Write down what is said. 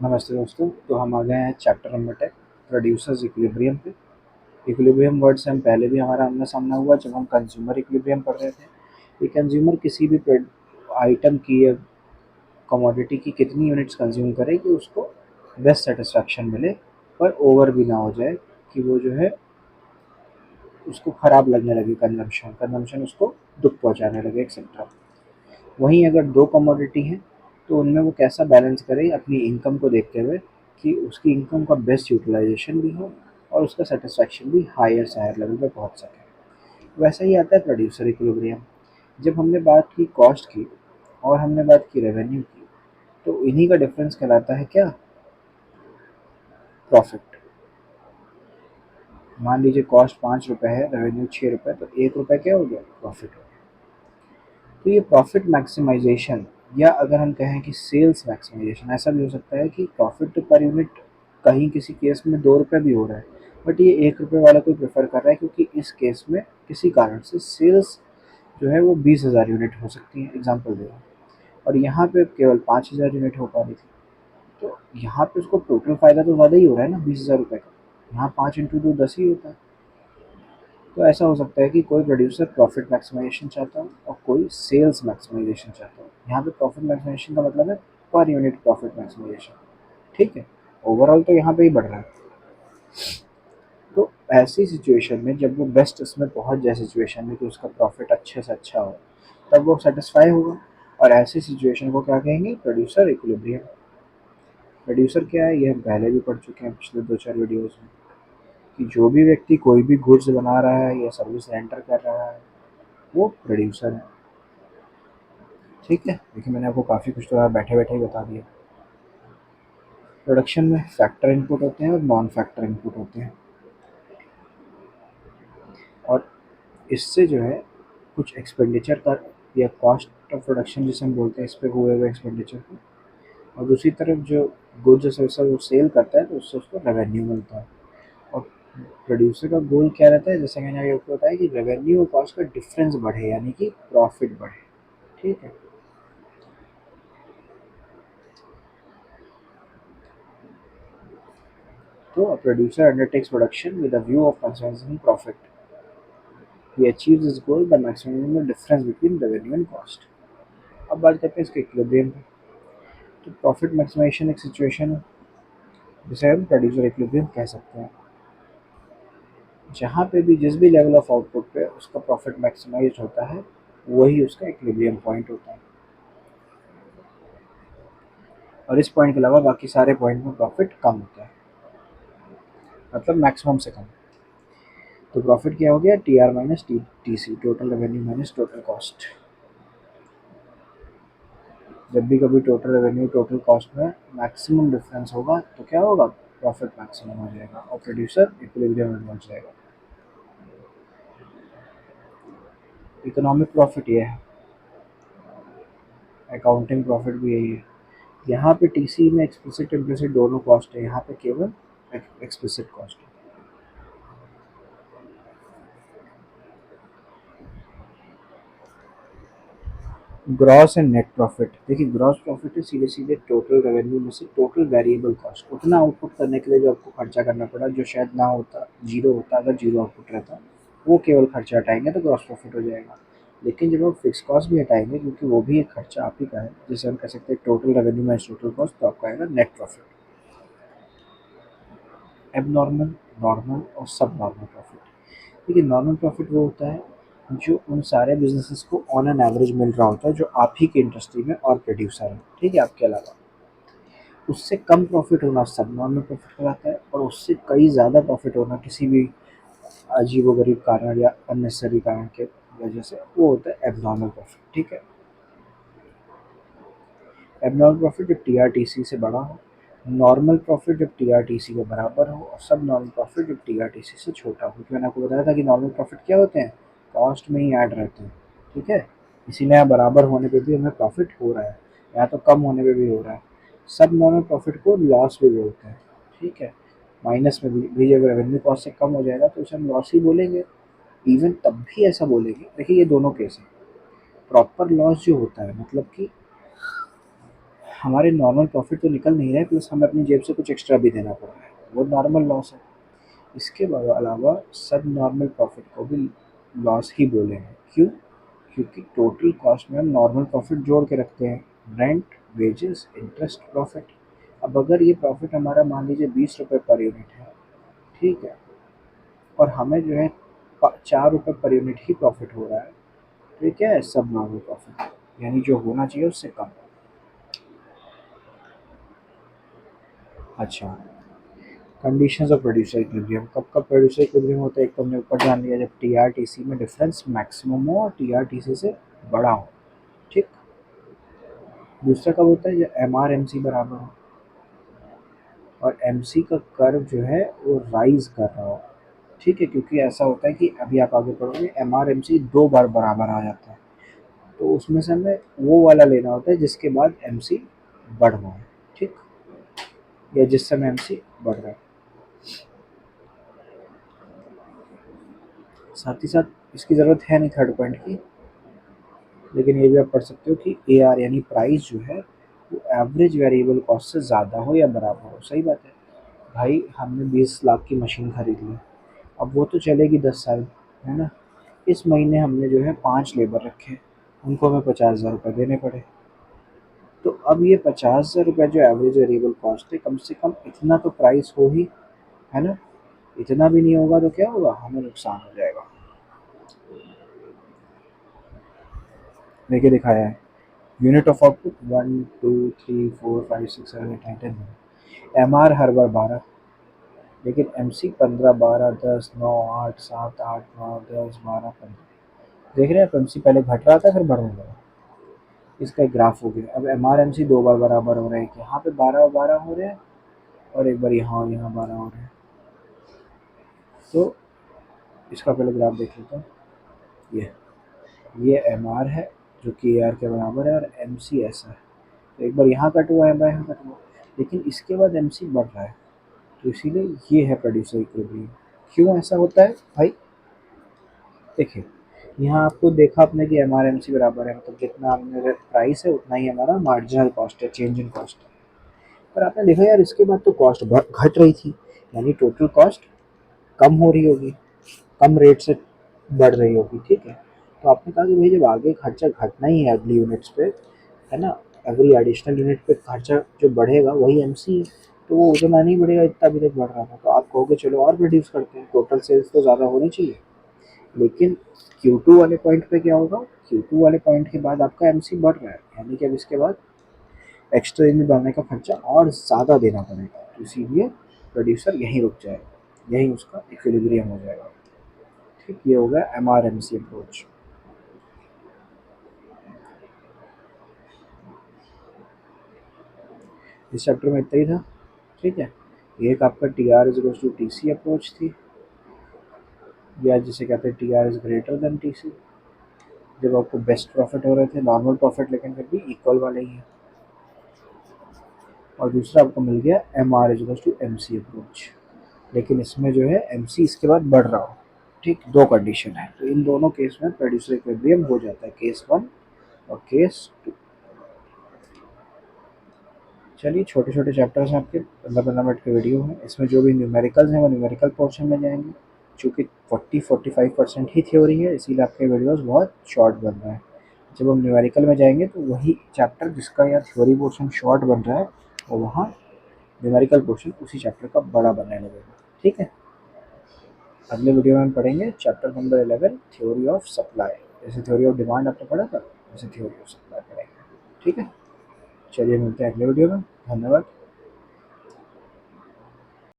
नमस्ते दोस्तों। तो हम आ गए हैं चैप्टर नंबर 10 प्रोड्यूसर्स इक्विलिब्रियम पे। इक्विलिब्रियम वर्ड से हम पहले भी हमारा आमना सामना हुआ जब हम कंज्यूमर इक्विलिब्रियम पढ़ रहे थे। ये कंज्यूमर किसी भी आइटम की या कमोडिटी की कितनी यूनिट्स कंज्यूम करे कि उसको बेस्ट सेटिस्फैक्शन मिले, पर ओवर भी ना हो जाए कि वो जो है उसको ख़राब लगने लगे, कंजम्पशन कंजम्पशन उसको दुख पहुंचाने लगे एक्सेट्रा। वहीं अगर दो कमोडिटी हैं तो उनमें वो कैसा बैलेंस करे अपनी इनकम को देखते हुए कि उसकी इनकम का बेस्ट यूटिलाइजेशन भी हो और उसका सेटिस्फैक्शन भी हायर से हायर लेवल पे पहुंच सके। वैसा ही आता है प्रोड्यूसर इक्विलिब्रियम। जब हमने बात की कॉस्ट की और हमने बात की रेवेन्यू की, तो इन्हीं का डिफरेंस कहलाता है क्या? प्रॉफिट। मान लीजिए कॉस्ट 5 रुपये है, रेवेन्यू 6 रुपये, तो 1 रुपये क्या हो गया? प्रॉफिट हो गया। तो ये प्रॉफिट मैक्सिमाइजेशन, या अगर हम कहें कि सेल्स मैक्सिमाइजेशन, ऐसा भी हो सकता है कि प्रॉफिट पर यूनिट कहीं किसी केस में 2 रुपये भी हो रहा है, बट ये 1 रुपये वाला कोई प्रेफर कर रहा है क्योंकि इस केस में किसी कारण से सेल्स जो है वो 20,000 यूनिट हो सकती है, एग्जाम्पल दे रहा हूँ, और यहाँ पे केवल 5,000 यूनिट हो पा रही थी। तो यहाँ पे उसको टोटल फ़ायदा तो ज़्यादा ही हो रहा है ना, 20,000 रुपये का। यहाँ 5 × 2 10 ही होता है। तो ऐसा हो सकता है कि कोई प्रोड्यूसर प्रॉफिट मैक्सिमाइजेशन चाहता हो और कोई सेल्स मैक्सिमाइजेशन चाहता हो। यहाँ पे प्रॉफिट मैक्सिमाइजेशन का मतलब है पर यूनिट प्रॉफिट मैक्सिमाइजेशन। ठीक है, ओवरऑल तो यहाँ पे ही बढ़ रहा है। तो ऐसी सिचुएशन में जब वो बेस्ट इसमें पहुँच जाए सिचुएशन में कि उसका प्रॉफिट अच्छे से अच्छा हो, तब वो सेटिस्फाई होगा। और ऐसी सिचुएशन को क्या कहेंगे? Producer equilibrium. प्रोड्यूसर क्या है, ये हम पहले भी पढ़ चुके हैं पिछले 2-4 वीडियोज़ में, कि जो भी व्यक्ति कोई भी गुड्स बना रहा है या सर्विस रेंडर कर रहा है वो प्रोड्यूसर है। ठीक है, देखिए मैंने आपको काफ़ी कुछ तो बैठे बैठे ही बता दिया। प्रोडक्शन में फैक्टर इनपुट होते हैं और नॉन फैक्टर इनपुट होते हैं, और इससे जो है कुछ एक्सपेंडिचर का या कॉस्ट ऑफ प्रोडक्शन जिसे हम बोलते हैं, इस पर हुए हुए एक्सपेंडिचर को, और दूसरी तरफ जो गुड्स या सर्विस वो सेल करता है तो उससे उसको रेवेन्यू मिलता है। और प्रोड्यूसर का गोल क्या रहता है? जैसे मैंने अभी आपको बताया कि रेवेन्यू और कॉस्ट का डिफरेंस बढ़े, यानी कि प्रॉफिट बढ़े। ठीक है। तो a producer undertakes production with a view of maximizing profit. He achieves his goal by maximizing the difference between revenue and cost. अब बात करते हैं इसके इक्विलिब्रियम की। तो प्रॉफिट मैक्सिमाइजेशन एक सिचुएशन है जिसे हम प्रोड्यूसर इक्विलिब्रियम कह सकते हैं, जहाँ पे भी जिस भी लेवल ऑफ आउटपुट पे उसका प्रॉफिट मैक्सिमाइज होता है वही उसका इक्विलिब्रियम पॉइंट होता है, और इस पॉइंट के अलावा बाकी सारे पॉइंट में प्रॉफिट कम होता है, मतलब मैक्सिमम से कम। तो प्रॉफिट क्या हो गया? T R minus T C, total revenue minus total cost. जब भी कभी टोटल रेवेन्यू टोटल कॉस्ट में मैक्सिमम डिफरेंस होगा तो क्या होगा? प्रॉफिट मैक्सिमम हो जाएगा और प्रोड्यूसर इक्विलिब्रियम में पहुंच जाएगा। इकोनॉमिक प्रॉफिट ये है, अकाउंटिंग प्रॉफिट भी यही है। यहाँ पे टीसी में एक्सप्लिसिट इम्प्लिसिट दोनों कॉस्ट है, यहाँ पे केवल एक्सप्लिसिट कॉस्ट है। ग्रॉस एंड नेट प्रॉफिट, देखिए ग्रॉस प्रॉफिट है सीधे सीधे टोटल रेवेन्यू में से टोटल वेरिएबल कॉस्ट, उतना आउटपुट करने के लिए जो आपको खर्चा करना पड़ा, जो शायद ना होता, जीरो होता, अगर जीरो आउटपुट रहता, वो केवल खर्चा हटाएंगे तो ग्रॉस प्रॉफिट हो जाएगा। लेकिन जब आप फिक्स कॉस्ट भी हटाएंगे, क्योंकि वो भी एक खर्चा आप ही का है, जैसे हम कह सकते हैं total revenue minus total cost, तो आपका आएगा नेट प्रॉफिट। एबनॉर्मल, नॉर्मल और सब नॉर्मल प्रॉफिट। देखिए नॉर्मल प्रॉफिट वो होता है जो उन सारे बिजनेसेस को ऑन एन एवरेज मिल रहा होता है जो आप ही की इंडस्ट्री में और प्रोड्यूसर है, ठीक है, आपके अलावा। उससे कम प्रॉफिट होना सब नॉर्मल प्रॉफिट कहलाता है, और उससे कई ज़्यादा प्रॉफिट होना किसी भी अजीबोगरीब कारण या अननेसेसरी कारण के वजह से वो होता है एबनॉर्मल प्रॉफिट। ठीक है। एबनॉर्मल प्रॉफिट जब टी आर टी सी से बड़ा हो, नॉर्मल प्रॉफिट जब टी आर टी सी के बराबर हो, और सब नॉर्मल प्रॉफिट जब टी आर टी सी से छोटा हो। क्योंकि मैंने आपको बताया था कि नॉर्मल प्रॉफिट क्या होते हैं? कॉस्ट में ही ऐड रहते हैं। ठीक है, इसीलिए यहाँ बराबर होने पे भी हमें प्रॉफिट हो रहा है, यहाँ तो कम होने पे भी हो रहा है। सब नॉर्मल प्रॉफिट को लॉस भी बोलते हैं। ठीक है, माइनस में भी जब रेवेन्यू कॉस्ट से कम हो जाएगा तो उसे हम लॉस ही बोलेंगे। इवन तब भी ऐसा बोलेंगे। देखिए ये दोनों केस है। प्रॉपर लॉस जो होता है, मतलब कि हमारे नॉर्मल प्रॉफिट तो निकल नहीं रहे, प्लस हमें अपनी जेब से कुछ एक्स्ट्रा भी देना पड़ रहा है, वो नॉर्मल लॉस है। इसके अलावा सब नॉर्मल प्रॉफिट को भी लॉस ही बोलेंगे। क्यों? क्योंकि टोटल कॉस्ट में हम नॉर्मल प्रॉफिट जोड़ के रखते हैं, रेंट, वेजेस, इंटरेस्ट, प्रॉफिट। अब अगर ये प्रॉफिट हमारा मान लीजिए 20 रुपये पर यूनिट है, ठीक है, और हमें जो है 4 रुपये पर यूनिट ही प्रॉफिट हो रहा है, तो ये क्या है? सब नॉर्मल प्रॉफिट, यानी जो होना चाहिए उससे कम। अच्छा, कंडीशंस ऑफ प्रोड्यूसर इक्विलिब्रियम। कब कब प्रोड्यूसर इक्विलिब्रियम होता है? एक तो हमने ऊपर जान लिया, जब टीआरटीसी में डिफरेंस मैक्सिमम हो और टीआरटीसी से बड़ा हो, ठीक। दूसरा कब होता है? जब एमआरएमसी बराबर हो और एमसी का कर्व जो है वो राइज कर रहा हो, ठीक है। क्योंकि ऐसा होता है कि अभी आप आगे पढ़ोगे, एमआरएमसी 2 बार बराबर आ जाता है, तो उसमें से हमें वो वाला लेना होता है जिसके बाद एमसी बढ़ रहा है, ठीक, या जिस समय एमसी बढ़ रहा है। साथ ही साथ इसकी ज़रूरत है नहीं थर्ड पॉइंट की, लेकिन ये भी आप पढ़ सकते हो कि ए आर यानी प्राइस जो है वो एवरेज वेरिएबल कॉस्ट से ज़्यादा हो या बराबर हो। सही बात है भाई, हमने 20 लाख की मशीन खरीद ली, अब वो तो चलेगी 10 साल, है ना। इस महीने हमने जो है 5 लेबर रखे, उनको हमें 50,000 रुपये देने पड़े, तो अब ये 50,000 रुपये जो एवरेज वेरिएबल कॉस्ट है, कम से कम इतना तो प्राइस हो ही, है ना। इतना भी नहीं होगा तो क्या होगा? हमें नुकसान हो जाएगा। देखिए दिखाया है, unit of output 1 2 3 4 5 6 7 8 9 10, M R हर बार 12, लेकिन एम सी 15 12 10 9 8 7 8 9 10 12 15। देख रहे हैं, एम सी पहले घट रहा था फिर बढ़ने लगा, इसका एक ग्राफ हो गया। अब एम आर एम सी 2 बार बराबर हो रहे हैं, यहाँ पे 12 12 हो रहे हैं और एक बार यहाँ और यहाँ 12 हो रहे हैं। तो इसका पहले ग्राफ देख लेते हैं। ये एम आर है जो कि ए आर के बराबर है, और एम सी ऐसा है, तो एक बार यहाँ कट हुआ है, यहाँ कट हुआ, लेकिन इसके बाद एम सी बढ़ रहा है, तो इसीलिए ये है प्रोड्यूसर इक्विलिब्रियम। क्यों ऐसा होता है भाई? देखिए, यहाँ आपको देखा आपने कि एम आर एम सी बराबर है, मतलब जितना हमने प्राइस है उतना ही हमारा मार्जिनल कॉस्ट है, चेंज इन कॉस्ट है। पर आपने देखा यार, इसके बाद तो कॉस्ट घट रही थी, यानी टोटल कॉस्ट कम हो रही होगी, कम रेट से बढ़ रही होगी, ठीक है। तो आपने कहा कि भाई जब आगे खर्चा घटना ही है अगली यूनिट्स पे, है ना, एवरी एडिशनल यूनिट पे खर्चा जो बढ़ेगा वही एमसी है, तो वो उतना नहीं बढ़ेगा, इतना अभी तक बढ़ रहा था, तो आप कहोगे चलो और रिड्यूस करते हैं, टोटल सेल्स तो ज़्यादा होनी चाहिए। लेकिन Q2 वाले पॉइंट पे क्या होगा? Q2 वाले पॉइंट के बाद आपका एमसी बढ़ रहा है, यानी कि अब इसके बाद एक्स्ट्रा यूनिट बढ़ने का खर्चा और ज़्यादा देना पड़ेगा, तो इसीलिए प्रोड्यूसर यहीं रुक जाएगा, यहीं उसका इक्विलिब्रियम हो जाएगा, ठीक। ये हो गया M R M C approach. इस चैप्टर में इतना ही था, ठीक है। एक आपका T R is to T C approach थी, या जिसे कहते हैं T R is greater than T C, जब आपको बेस्ट प्रॉफिट हो रहे थे, नॉर्मल प्रॉफिट लेकिन फिर भी इक्वल वाले ही हैं। और दूसरा आपको मिल गया M R is to M C approach, लेकिन इसमें जो है एम सी इसके बाद बढ़ रहा हो, ठीक। दो कंडीशन है, तो इन दोनों केस में प्रोड्यूसर इक्विलिब्रियम हो जाता है, केस 1 और केस 2। चलिए, छोटे छोटे चैप्टर्स हैं आपके, 15-15 मिनट के वीडियो हैं, इसमें जो भी न्यूमेरिकल्स हैं वो न्यूमेरिकल पोर्शन में जाएंगे। चूँकि 40-45% ही थ्योरी है, इसीलिए आपके वीडियोस बहुत शॉर्ट बन रहे हैं। जब हम न्यूमेरिकल में जाएंगे तो वही चैप्टर जिसका या थ्योरी पोर्शन शॉर्ट बन रहा है, और वहाँ न्यूमेरिकल पोर्शन उसी चैप्टर का बड़ा बनने लगेगा, ठीक है। अगले वीडियो में हम पढ़ेंगे chapter number 11, theory of supply. जैसे थ्योरी ऑफ डिमांड आपने पढ़ा था, वैसे थ्योरी ऑफ सप्लाई पढ़ेंगे, ठीक है। चलिए, मिलते हैं अगले वीडियो में। धन्यवाद।